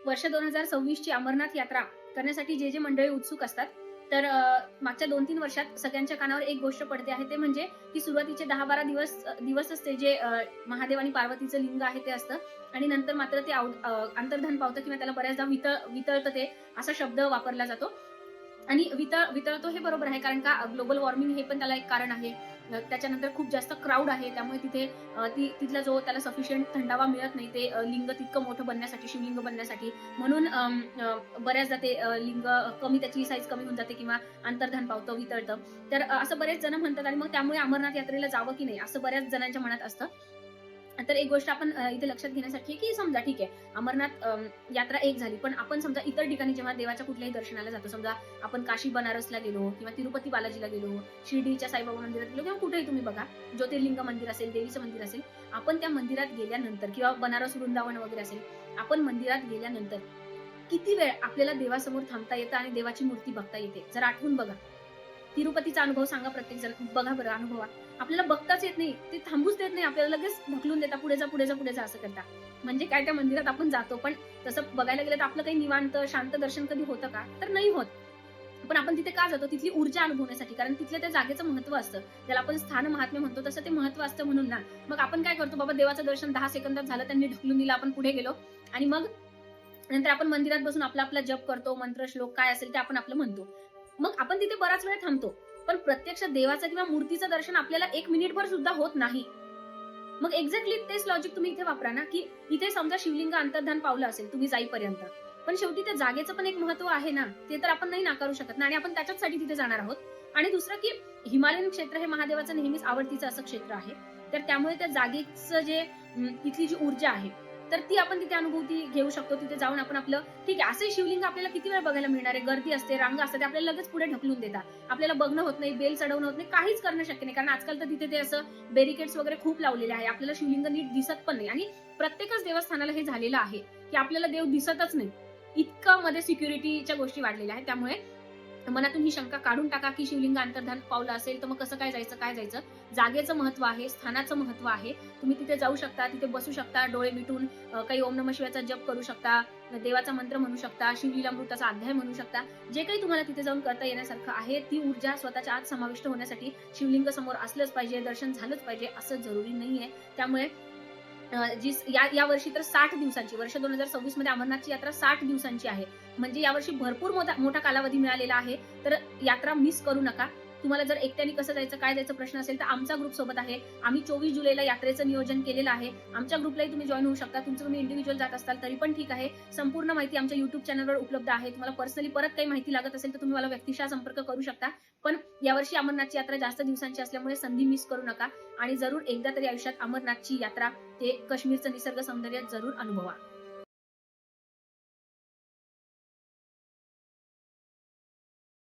वर्ष 2026 ची अमरनाथ यात्रा करण्यासाठी जे मंडळी उत्सुक असतात, तर मागच्या 2-3 वर्षात सगळ्यांच्या कानावर एक गोष्ट पडते आहे, ते म्हणजे की सुरुवातीचे 10-12 दिवसच ते जे महादेव आणि पार्वतीचं लिंग आहे ते असतं आणि नंतर मात्र ते अंतर्धान पावतं किंवा त्याला बऱ्याचदा वितळतं ते असा शब्द वापरला जातो. आणि वितळतो हे बरोबर आहे, कारण का ग्लोबल वॉर्मिंग हे पण त्याला एक कारण आहे. त्याच्यानंतर खूप जास्त क्राऊड आहे, त्यामुळे तिथे तिथला जो त्याला सफिशियंट थंडावा मिळत नाही, ते लिंग तितकं मोठं बनण्यासाठी, शिवलिंग बनण्यासाठी. म्हणून बऱ्याचदा ते लिंग कमी, त्याची साईज कमी होऊन जाते किंवा अंतर्धान पावतं, वितळतं. तर असं बरेच जण म्हणतात आणि मग त्यामुळे अमरनाथ यात्रेला जावं की नाही असं बऱ्याच जणांच्या मनात असतं. तर एक गोष्ट आपण इथे लक्षात घेण्यासाठी की समजा ठीक आहे, अमरनाथ यात्रा एक झाली, पण आपण समजा इतर ठिकाणी जेव्हा देवाच्या कुठल्याही दर्शनाला जातो, समजा आपण काशी बनारसला गेलो किंवा तिरुपती बालाजीला गेलो, शिर्डीच्या साईबाबा मंदिरात गेलो किंवा कुठेही तुम्ही बघा, ज्योतिर्लिंग मंदिर असेल, देवीचं मंदिर असेल, आपण त्या मंदिरात गेल्यानंतर किंवा बनारस वृंदावन वगैरे असेल, आपण मंदिरात गेल्यानंतर किती वेळ आपल्याला देवासमोर थांबता येतं आणि देवाची मूर्ती बघता येते, जर आठवून बघा. तिरुपतीचा अनुभव सांगा प्रत्येक जण, बघा बरं अनुभवा. आपल्याला बघताच येत नाही, ते थांबूच देत नाही, आपल्याला लगेच ढकलून देता, पुढे जा, पुढे जा, पुढे जा असं करता. म्हणजे काय, त्या मंदिरात आपण जातो, पण तसं बघायला गेलं तर आपलं काही निवांत शांत दर्शन कधी होतं का? तर नाही होत. पण आपण तिथे का जातो? तिथली ऊर्जा अनुभवण्यासाठी, कारण तिथल्या त्या जागेचं महत्त्व असतं. त्याला आपण स्थान महात्म्य म्हणतो, तसं ते महत्त्व असतं म्हणून ना. मग आपण काय करतो, बाबा देवाचं दर्शन 10 सेकंदात झालं, त्यांनी ढकलून दिलं, आपण पुढे गेलो आणि मग नंतर आपण मंदिरात बसून आपला जप करतो, मंत्र श्लोक काय असेल ते आपण आपलं म्हणतो. मग आपण तिथे बराच वेळ थांबतो. पण प्रत्यक्ष देवाचं किंवा मूर्तीचं दर्शन आपल्याला 1 मिनिटभर सुद्धा होत नाही. मग एक्झॅक्टली तेच लॉजिक तुम्ही इथे वापरा ना, की इथे समजा शिवलिंग अंतर्धान पावलं असेल तुम्ही जाईपर्यंत. पण शेवटी त्या जागेचं पण एक महत्त्व आहे ना, ते तर आपण नाही नाकारू शकत ना, आणि आपण त्याच्याचसाठी तिथे जाणार आहोत. आणि दुसरं की हिमालयन क्षेत्र हे महादेवाचं नेहमीच आवडतीचं असं क्षेत्र आहे. तर त्यामुळे त्या जागेचं जे तिथली जी ऊर्जा आहे, तर ती आपण तिथे अनुभूती घेऊ शकतो. तिथे जाऊन आपण आपलं ठीक आहे, असे शिवलिंग आपल्याला किती वेळ बघायला मिळणार आहे? गर्दी असते, रांगा असतात, ते आपल्याला लगेच पुढे ढकलून देतात. आपल्याला बघणं होत नाही, बेल चढवणं होत नाही, काहीच करणं शक्य नाही. कारण आजकाल तर तिथे ते असं बॅरिकेड्स वगैरे खूप लावलेले आहे. आपल्याला शिवलिंग नीट दिसत पण नाही आणि प्रत्येकच देवस्थानाला हे झालेलं आहे, की आपल्याला देव दिसतच नाही. इतकं मध्ये सिक्युरिटीच्या गोष्टी वाढलेल्या आहेत. त्यामुळे मनातून ही शंका काढून टाका, की शिवलिंग अंतर्धान पावलं असेल, तर मग कसं काय जायचं, काय जायचं? जागेचं महत्त्व आहे, स्थानाचं महत्त्व आहे. तुम्ही तिथे जाऊ शकता, तिथे बसू शकता, डोळे मिटून काही ओम नमः शिवायचा जप करू शकता, देवाचा मंत्र म्हणू शकता, शिवलीलामृताचा अध्याय म्हणू शकता. जे काही तुम्हाला तिथे जाऊन करता येण्यासारखं आहे, ती ऊर्जा स्वतःच्या आत समाविष्ट होण्यासाठी शिवलिंग समोर असलंच पाहिजे, दर्शन झालंच पाहिजे असं जरुरी नाहीये. त्यामुळे जी या वर्षी तर 60 दिवसांची, वर्ष 2026 मध्ये अमरनाथची यात्रा 60 दिवसांची आहे. म्हणजे यावर्षी भरपूर मोठा कालावधी मिळालेला आहे. तर यात्रा मिस करू नका. तुम्हाला जर एकट्याने कसं जायचं, काय जायचं प्रश्न असेल, तर आमचा ग्रुप सोबत आहे. आम्ही 24 जुलैला यात्रेचं नियोजन केलेलं आहे. आमच्या ग्रुपलाही तुम्ही जॉइन होऊ शकता. तुमचं तुम्ही इंडिव्हिज्युअल जात असाल तरी पण ठीक आहे. संपूर्ण माहिती आमच्या YouTube चॅनलवर उपलब्ध आहे. तुम्हाला पर्सनली परत काही माहिती लागत असेल, तर तुम्ही मला व्यक्तिशः संपर्क करू शकता. पण यावर्षी अमरनाथची यात्रा जास्त दिवसांची असल्यामुळे संधी मिस करू नका आणि जरूर एकदा तरी आयुष्यात अमरनाथची यात्रा, ते काश्मीरचं निसर्ग सौंदर्य जरूर अनुभवा.